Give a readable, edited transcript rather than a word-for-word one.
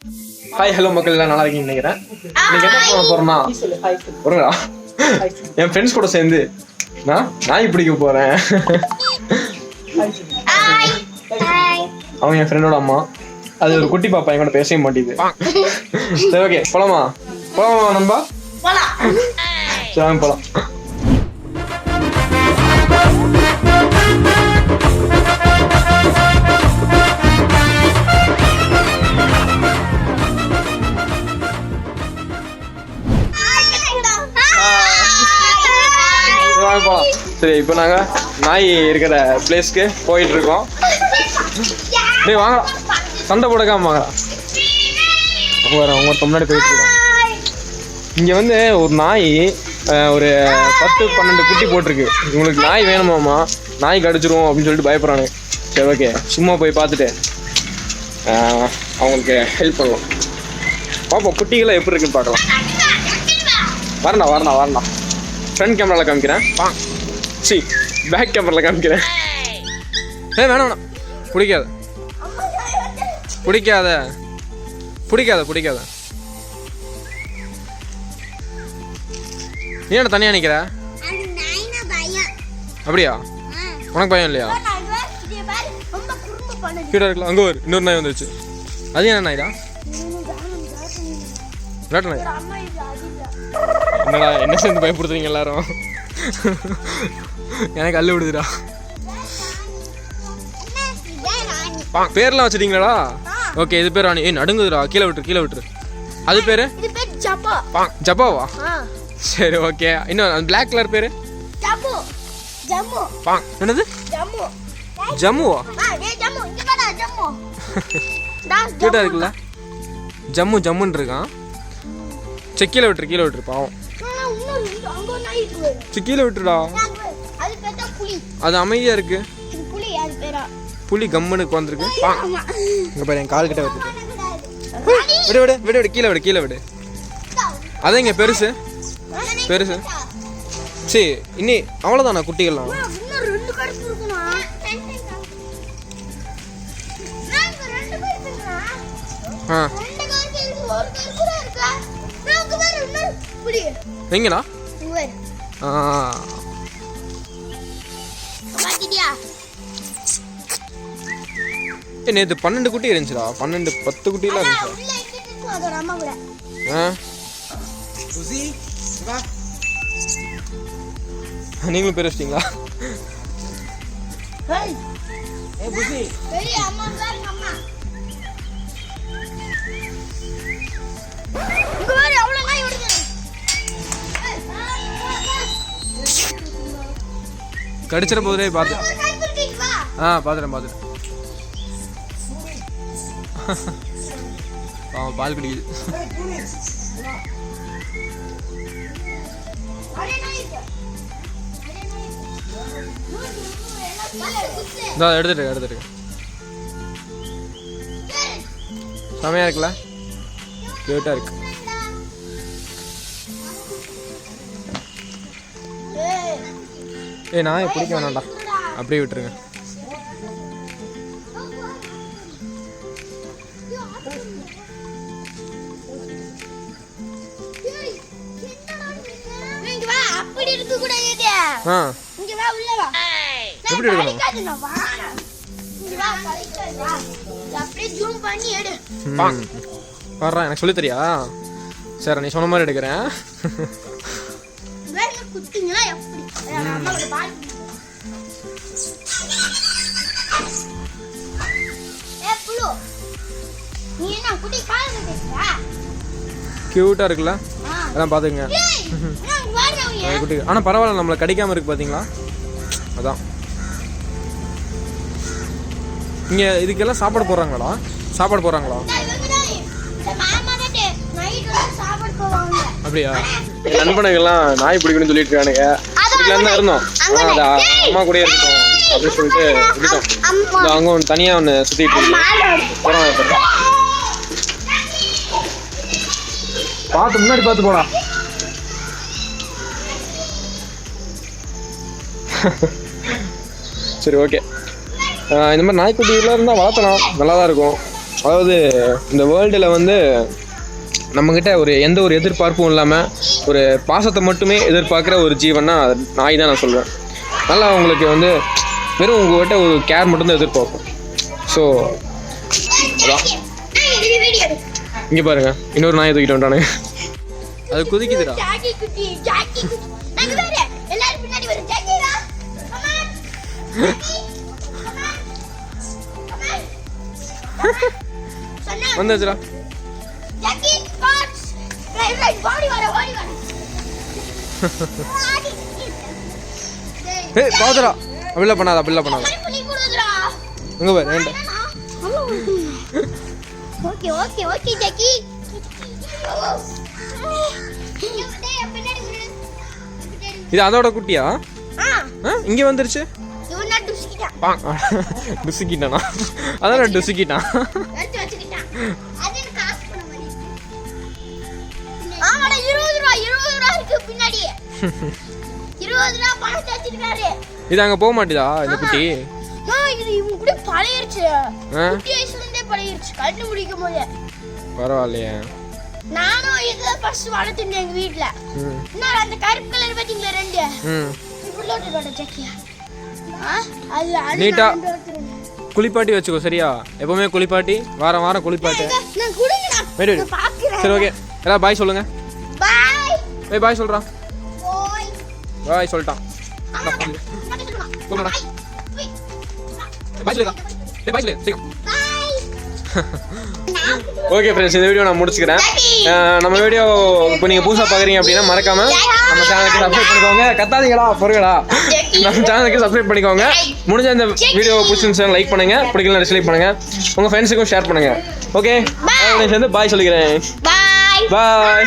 Hi hello மக்கள் எல்லாம் நல்லா இருக்கீங்கன்னு நினைக்கிறேன். இன்னைக்கு என்ன பண்ண போறோம்னா போறா என் ஃப்ரெண்ட்ஸ் கூட சேர்ந்து நான் நாய் பிடிக்க போறேன். அவங்க என் ஃப்ரெண்டோட அம்மா. அது ஒரு குட்டி பாப்பா, என் கூட பேசவே மாட்டேங்குது. சரி ஓகே போலாமா நண்பா? சரி போலாம். போலாம். சரி இப்போ நாங்க நாய் இருக்கிற பிளேஸ்க்கு போயிட்டு இருக்கோம். டேய் வாங்க, சண்டை போடக்காம வாங்க. உங்க முன்னாடி போயிட்டு இருக்கோம். இங்க வந்து ஒரு நாய் ஒரு 10-12 குட்டி போட்டிருக்கு. உங்களுக்கு நாய் வேணுமாமா? நாய் கடிச்சிரும் அப்படின்னு சொல்லிட்டு பயப்படுறானு. சரி ஓகே, சும்மா போய் பார்த்துட்டு அவங்களுக்கு ஹெல்ப் பண்ணலாம். பார்ப்போம் குட்டிகளை எப்படி இருக்குன்னு பார்க்கலாம். வரண்டா ஃப்ரண்ட் கேமராவில் காமிக்கிறேன். சி பேக் கேமராவில் காமிக்கிறேன். வேணாம் பிடிக்காத. நீ என்ன தனியாக நிற்கிற? அப்படியா? உனக்கு பயம் இல்லையா? கீழே இருக்கலாம். அங்கே ஒரு இன்னொரு நாய் வந்துருச்சு. அது என்ன நாய்டா? விளாட்டு நாய். என்னடா என்ன சேர்ந்து பயப்படுத்துறீங்க எல்லாரும்? எனக்கு அள்ளு விடுதுடா. பேர்லாம் வச்சுட்டீங்களாடா? ஓகே, இது பேர் ராணி. நடுங்குதுடா. கீழே விட்டுரு. அது பேரு ஜப்பாவா? சரி ஓகே. இன்னும் அந்த பிளாக் கலர் பேரு என்னது? ஜம்முவா? கியூட்டா இருக்குல்ல? ஜம்முன்னு இருக்கான். சரி கீழே விட்டுரு பாவம். கீழே விட்டுடா. அது அமைதியா இருக்கு. புலி கம்முன்னு உட்காந்துருக்கு. இங்க பாரு, என் கால் கிட்ட வருது. விடு கீழே விடு. அதான் இங்க பெருசு. சரி இன்னி அவ்வளவுதானா குட்டிகள்லாம்? எங்கடா? நேற்று 12 குட்டி இருந்துச்சுடா. 10 குட்டிலாம் இருந்துச்சா? நீங்களும் பேர் வச்சிட்டீங்களா? கடிச்சிட போதே பார்த்து. பார்த்துட்டேன். பால் குடிக்குது. எடுத்துட்டு செமையா இருக்குல்ல? கியூட்டா இருக்கு. நான் பிடிக்க வேணாம்டா, அப்படியே விட்டுருங்க. எப்படி எடுக்கணும்? வர்றேன், எனக்கு சொல்லி தெரியா? சரி நீ சொன்ன மாதிரி எடுக்கிறேன். கியூட்டா இருக்குல்ல? அதான் பாத்துங்க. ஆனா பரவாயில்ல, நம்மள கடிக்காம இருக்கு பாத்தீங்களா? அதான். இங்க இதுக்கெல்லாம் சாப்பாடு போடுறாங்களா? அப்படியா? நண்பனுக்கெல்லாம் நாய் பிடிக்கணும்னு சொல்லிட்டு இருக்கானுங்க. தான் இருந்தோம், அம்மா கூட இருக்கட்டும் அப்படின்னு சொல்லிட்டு விட்டுட்டோம். அங்க ஒன்று தனியா ஒன்று சுத்திட்டு இருக்கு. பார்த்து முன்னாடி பார்த்து போலாம். சரி ஓகே, இந்த மாதிரி நாய்க்குட்டிலாம் இருந்தால் வளர்த்தலாம், நல்லா தான் இருக்கும். அதாவது இந்த வேர்ல்டில் வந்து நம்மக்கிட்ட எந்த ஒரு எதிர்பார்ப்பும் இல்லாமல் ஒரு பாசத்தை மட்டுமே எதிர்பார்க்குற ஒரு ஜீவன்னா நாய் தான் நான் சொல்வேன். நல்லா உங்களுக்கு வந்து வெறும் உங்கள்கிட்ட ஒரு கேர் மட்டும்தான் எதிர்பார்க்கும். ஸோ அதான் இங்கே பாருங்க, இன்னொரு நாயை தூக்கிட்டு வந்துட்டானு. அது குதிக்குதுடா. வந்துச்சுடா. ஏய் பாத்துடா, அப்படிலாம் பண்ணாத, அப்படிலாம் பண்ணாத. எங்க பாரு வேண்டாம். Okay okay okay Jaggi. இது அதோட குட்டியா? இங்க வந்துருச்சு. இவனா டுஸ்கிட்டான். டுஸ்கிட்டானா? அதான் டுஸ்கிட்டான். எடுத்து வச்சுக்கிட்டான். அது எனக்கு காசு பண்ண மாதிரி. ஆமாடா 20 ரூபாய் இருக்கு பின்னாடி. 20 ரூபாய் பணத்தை வச்சிருக்காரு. இது அங்க போக மாட்டேதா இந்த குட்டி? இது இவங்க கூட பழையிருச்சு. குட்டி வயசுல இருந்தே பழையிருச்சு. கண்ணு முடிக்கும் போது. பரவாயில்லையே. நானும் இத ஃபர்ஸ்ட் வளர்த்தேன் எங்க வீட்ல. நான் அந்த கருப்பு கலர் பாத்தீங்களா ரெண்டு? புல்லோட்டோட ஜக்கியா. அது நீட்டா குளிப்பாட்டி வச்சுக்கோ சரியா? எப்பவுமே குளிப்பாட்டி வாரம் வாரம் குளிப்பாட்டு. நான் குளிங்கடா. நான் பாக்குறேன். சரி ஓகே. எல்லாம் பாய் சொல்லுங்க. பாய். ஏய் பாய் சொல்றா. பாய். பாய் சொல்லிட்டான். சொல்லுடா. பாய் சொல்லுடா. ஏய் பாய் சொல்லு. சீக்கிரம். ஓகே ஃப்ரெண்ட்ஸ், இந்த வீடியோ நான் முடிச்சுக்கிறேன். நம்ம வீடியோ இப்போ நீங்கள் புதுசாக பார்க்குறீங்க அப்படின்னா மறக்காமல் நம்ம சேனலுக்கு சப்ஸ்கிரைப் பண்ணிக்கோங்க. கத்தாதீங்களா பொருங்களா, நம்ம சேனலுக்கு சப்ஸ்கிரைப் பண்ணிக்கோங்க. முடிஞ்ச இந்த வீடியோ பிடிச்சிருந்துச்சுன்னா லைக் பண்ணுங்க, பிடிக்கலன்னா டிஸ்லைக் பண்ணுங்க, உங்கள் ஃப்ரெண்ட்ஸுக்கும் ஷேர் பண்ணுங்க. ஓகே, சேர்ந்து பாய் சொல்லிக்கிறேன். பாய்.